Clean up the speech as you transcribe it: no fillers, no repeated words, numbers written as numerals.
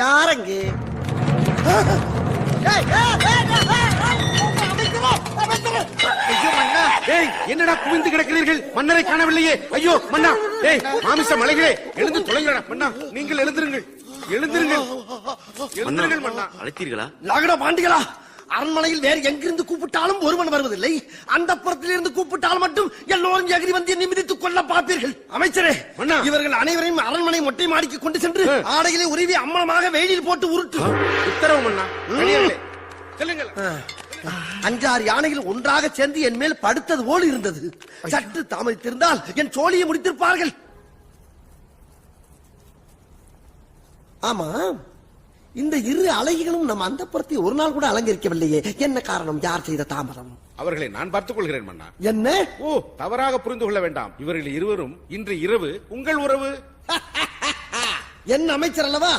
யாரங்க? என்னடா குவிந்து கிடக்கிறீர்கள்? மன்னரை காணவில்லையே. ஐயோ மன்னா, மாமிச மலைகளே, எழுந்து தொலைங்கடா. மன்னா, நீங்கள் எழுந்திருங்கள், எழுந்திருங்கள், எழுந்திருங்கள். மன்னா, அழைத்தீர்களா? லாகடா பாண்டிகளா, அரண்மனையில் வேறு எங்கிருந்து கூப்பிட்டாலும் ஒருவன் வருவதில்லை. அந்த புறத்திலிருந்து கூப்பிட்டால் மட்டும் எல்லோரும் எகிரி வந்து நிமிதித்துக் கொள்ள பார்ப்பீர்கள். அமைச்சரே, இவர்கள் அனைவரையும் அரண்மனை மொட்டை மாடிக்கு கொண்டு சென்று ஆடைகளை உருவி அம்மனமாக வெயிலில் போட்டு உருட்டு. உத்தரவு மன்னா. செல்லுங்கள். 5-6 யானைகள் ஒன்றாக சேர்ந்து என் மேல் படுத்தது போல் இருந்தது. சற்று தாமதித்திருந்தால் என் சோழியை முடித்திருப்பார்கள். ஆமா, இந்த இரு அழகிகளும் நம் அந்த புறத்தை ஒரு நாள் கூட அலங்கரிக்கவில்லையே. என்ன காரணம்? யார் செய்த தாமதம்? அவர்களை நான் பார்த்துக் கொள்கிறேன் மன்னா. என்ன? ஓ, தவறாக புரிந்து கொள்ள வேண்டாம். இவர்கள் இருவரும் இன்று இரவு உங்கள் உறவு. என் அமைச்சர் அல்லவா?